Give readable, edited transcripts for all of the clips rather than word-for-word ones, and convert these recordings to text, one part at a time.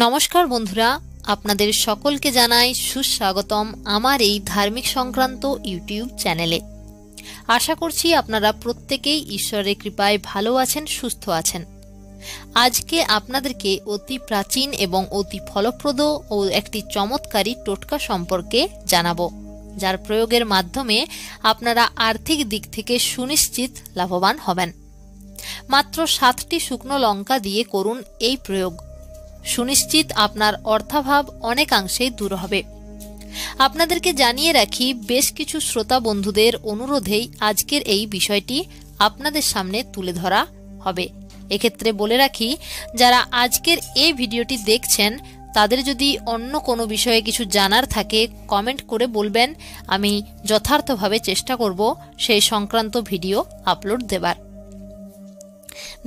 নমস্কার বন্ধুরা, আপনাদের সকলকে জানাই সুস্বাগতম আমার এই ধার্মিক সংক্রান্ত ইউটিউব চ্যানেলে। আশা করছি আপনারা প্রত্যেকেই ঈশ্বরের কৃপায় ভালো আছেন, সুস্থ আছেন। আজকে আপনাদেরকে অতি প্রাচীন এবং অতি ফলপ্রদ ও একটি চমৎকারী টোটকা সম্পর্কে জানাবো, যার প্রয়োগের মাধ্যমে আপনারা আর্থিক দিক থেকে সুনিশ্চিত লাভবান হবেন। মাত্র 7টি শুকনো লঙ্কা দিয়ে করুন এই প্রয়োগ। সুনিশ্চিত আপনার অর্থাভাব অনেকাংশেই দূর হবে। আপনাদেরকে জানিয়ে রাখি, বেশ কিছু শ্রোতা বন্ধুদের অনুরোধেই আজকের এই বিষয়টি আপনাদের সামনে তুলে ধরা হবে। এক্ষেত্রে বলে রাখি, যারা আজকের এই ভিডিওটি দেখছেন তাদের যদি অন্য কোনো বিষয়ে কিছু জানার থাকে কমেন্ট করে বলবেন, আমি যথার্থভাবে চেষ্টা করব সেই সংক্রান্ত ভিডিও আপলোড দেবার।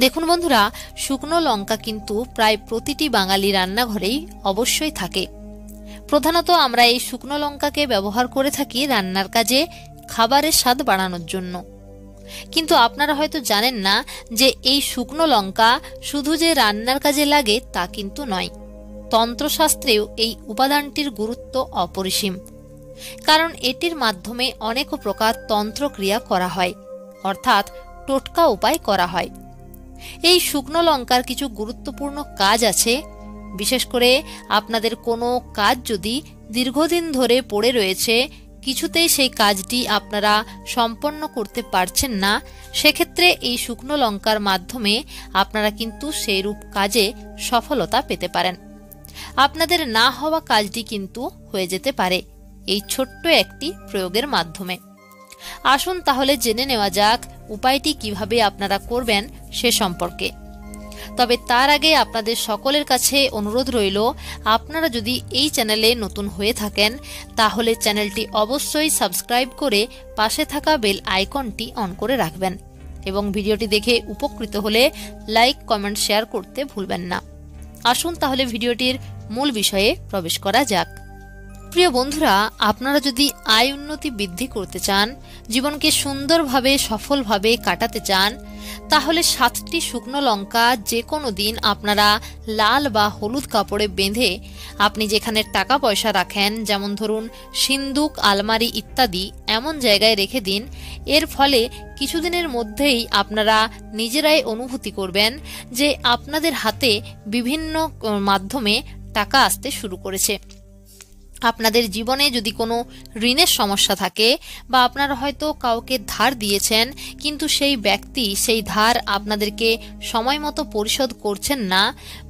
দেখুন বন্ধুরা, শুকনো লঙ্কা কিন্তু প্রায় প্রতিটি বাঙালি রান্নাঘরেই অবশ্যই থাকে। প্রধানত আমরা এই শুকনো লঙ্কাকে ব্যবহার করে থাকি রান্নার কাজে, খাবারের স্বাদ বাড়ানোর জন্য। কিন্তু আপনারা হয়তো জানেন না যে এই শুকনো লঙ্কা শুধু যে রান্নার কাজে লাগে তা কিন্তু নয়। তন্ত্রশাস্ত্রেও এই উপাদানটির গুরুত্ব অপরিসীম, কারণ এটির মাধ্যমে অনেক প্রকার তন্ত্রক্রিয়া করা হয়, অর্থাৎ টোটকা উপায় করা হয়। এই শুকনো লঙ্কার কিছু গুরুত্বপূর্ণ কাজ আছে। বিশেষ করে আপনাদের কোনো কাজ যদি দীর্ঘদিন ধরে পড়ে রয়েছে, কিছুতেই সেই কাজটি আপনারা সম্পন্ন করতে পারছেন না, সেক্ষেত্রে এই শুকনো লঙ্কার মাধ্যমে আপনারা কিন্তু সেইরূপ কাজে সফলতা পেতে পারেন। আপনাদের না হওয়া কাজটি কিন্তু হয়ে যেতে পারে এই ছোট্ট একটি প্রয়োগের মাধ্যমে। আসুন তাহলে জেনে নেওয়া যাক উপায়টি কিভাবে আপনারা করবেন সে সম্পর্কে। তবে তার আগে আপনাদের সকলের কাছে অনুরোধ রইল, আপনারা যদি এই চ্যানেলে নতুন হয়ে থাকেন তাহলে চ্যানেলটি অবশ্যই সাবস্ক্রাইব করে পাশে থাকা বেল আইকনটি অন করে রাখবেন এবং ভিডিওটি দেখে উপকৃত হলে লাইক, কমেন্ট, শেয়ার করতে ভুলবেন না। আসুন তাহলে ভিডিওটির মূল বিষয়ে প্রবেশ করা যাক। প্রিয় বন্ধুরা, আপনারা যদি আয় উন্নতি বৃদ্ধি করতে চান, জীবনকে সুন্দরভাবে সফলভাবে কাটাতে চান, তাহলে 7টি শুকনো লঙ্কা যে কোনো দিন আপনারা লাল বা হলুদ কাপড়ে বেঁধে আপনি যেখানে টাকা পয়সা রাখেন, যেমন ধরুন সিন্দুক, আলমারি ইত্যাদি, এমন জায়গায় রেখে দিন। এর ফলে কিছুদিনের মধ্যেই আপনারা নিজেরাই অনুভূতি করবেন যে আপনাদের হাতে বিভিন্ন মাধ্যমে টাকা আসতে শুরু করেছে। আপনাদের জীবনে যদি কোনো ঋণের সমস্যা থাকে বা আপনারা হয়তো কাউকে ধার দিয়েছেন, কিন্তু সেই ব্যক্তি সেই ধার আপনাদেরকে সময় মতো পরিশোধ করছেন না,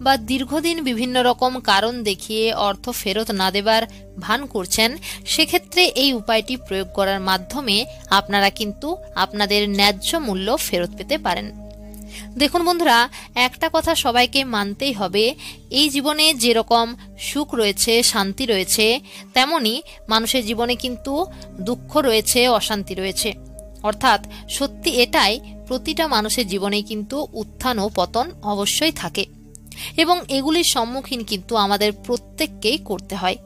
বা দীর্ঘদিন বিভিন্ন রকম কারণ দেখিয়ে অর্থ ফেরত না দেবার ভান করছেন, সেক্ষেত্রে এই উপায়টি প্রয়োগ করার মাধ্যমে আপনারা কিন্তু আপনাদের ন্যায্য মূল্য ফেরত পেতে পারেন। দেখুন বন্ধুরা, একটা কথা সবাইকে মানতেই হবে, এই জীবনে যেরকম সুখ রয়েছে, শান্তি রয়েছে, তেমনি মানুষের জীবনে কিন্তু দুঃখ রয়েছে, অশান্তি রয়েছে। অর্থাৎ সত্যি এটাই, প্রতিটা মানুষের জীবনে কিন্তু উত্থান ও পতন অবশ্যই থাকে এবং এগুলির সম্মুখীন কিন্তু আমাদের প্রত্যেককেই করতে হয়।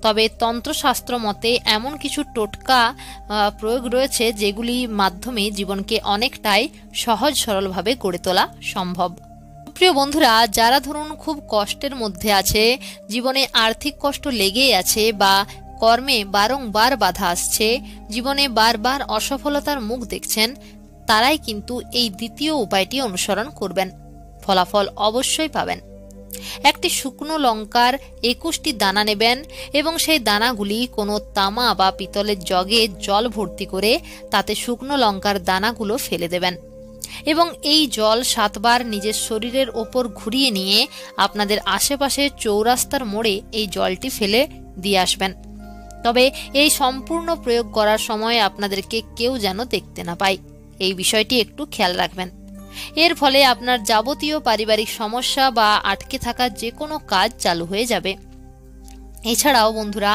তবে তন্ত্রশাস্ত্র মতে এমন কিছু টোটকা প্রয়োগ রয়েছে যেগুলি মাধ্যমে জীবনকে অনেকটাই সহজ সরলভাবে গড়ে তোলা সম্ভব। প্রিয় বন্ধুরা, যারা ধরুন খুব কষ্টের মধ্যে আছে, জীবনে আর্থিক কষ্ট লেগেই আছে, বা কর্মে বারংবার বাধা আসছে, জীবনে বারবার অসফলতার মুখ দেখছেন, তারাই কিন্তু এই দ্বিতীয় উপায়টি অনুসরণ করবেন। ফলাফল অবশ্যই পাবেন। একটি শুকনো লঙ্কার 21টি দানা নেবেন এবং সেই দানাগুলি কোনো তামা বা পিতলের জগে জল ভর্তি করে তাতে শুকনো লঙ্কার দানাগুলো ফেলে দেবেন এবং এই জল 7 বার নিজের শরীরের ওপর ঘুরিয়ে নিয়ে আপনাদের আশেপাশে চৌরাস্তার মোড়ে এই জলটি ফেলে দিয়ে আসবেন। তবে এই সম্পূর্ণ প্রয়োগ করার সময় আপনাদেরকে কেউ যেন দেখতে না পায়, এই বিষয়টি একটু খেয়াল রাখবেন। এর ফলে আপনার যাবতীয় পারিবারিক সমস্যা বা আটকে থাকা যে কোনো কাজ চালু হয়ে যাবে। এছাড়াও বন্ধুরা,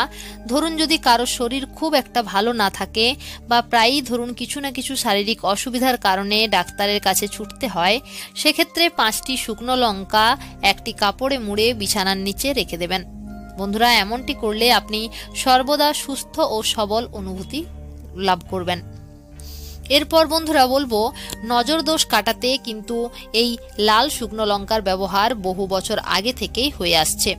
ধরুন যদি কারো শরীর খুব একটা ভালো না থাকে বা প্রায়ই ধরুন কিছু না কিছু শারীরিক অসুবিধার কারণে ডাক্তারের কাছে ছুটতে হয়, সেক্ষেত্রে 5টি শুকনো লঙ্কা একটি কাপড়ে মুড়ে বিছানার নিচে রেখে দেবেন। বন্ধুরা, এমনটি করলে আপনি সর্বদা সুস্থ ও সবল অনুভূতি লাভ করবেন। এরপর বন্ধুরা বলবো, নজর দোষ কাটাতে কিন্তু এই লাল শুকনো লঙ্কার ব্যবহার বহু বছর আগে থেকেই হয়ে আসছে।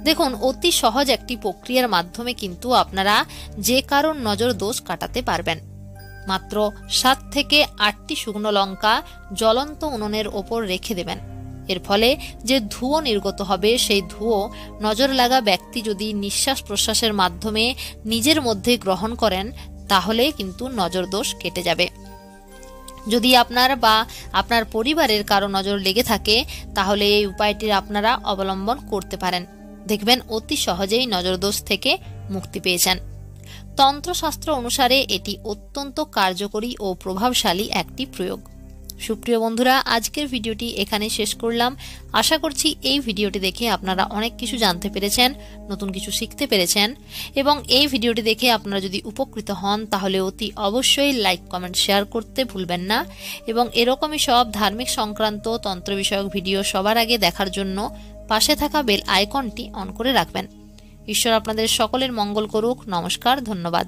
দেখুন, অতি সহজ একটি প্রক্রিয়ার মাধ্যমে কিন্তু আপনারা যে কারোর নজর দোষ কাটাতে পারবেন। মাত্র 7 থেকে 8টি শুকনো লঙ্কা জ্বলন্ত উনুনের ওপর রেখে দেবেন। এর ফলে যে ধুঁয়ো নির্গত হবে, সেই ধুঁয়ো নজর লাগা ব্যক্তি যদি নিঃশ্বাস প্রশ্বাসের মাধ্যমে নিজের মধ্যে গ্রহণ করেন, তাহলে কিন্তু নজর দোষ কেটে যাবে। যদি আপনার বা আপনার পরিবারের কারো নজর লেগে থাকে, তাহলে এই উপায়টি আপনারা অবলম্বন করতে পারেন। দেখবেন অতি সহজেই নজর দোষ থেকে মুক্তি পেয়েছেন। তন্ত্রশাস্ত্র অনুসারে এটি অত্যন্ত কার্যকরী ও প্রভাবশালী একটি প্রয়োগ। সুপ্রিয় বন্ধুরা, আজকের ভিডিওটি এখানে শেষ করলাম। আশা করছি এই ভিডিওটি দেখে আপনারা অনেক কিছু জানতে পেরেছেন, নতুন কিছু শিখতে পেরেছেন, এবং এই ভিডিওটি দেখে আপনারা যদি উপকৃত হন, তাহলে অতি অবশ্যই লাইক, কমেন্ট, শেয়ার করতে ভুলবেন না। এবং এরকমই সব ধার্মিক সংক্রান্ত তন্ত্র বিষয়ক ভিডিও সবার আগে দেখার জন্য পাশে থাকা বেল আইকনটি অন করে রাখবেন। ঈশ্বর আপনাদের সকলের মঙ্গল করুক। নমস্কার, ধন্যবাদ।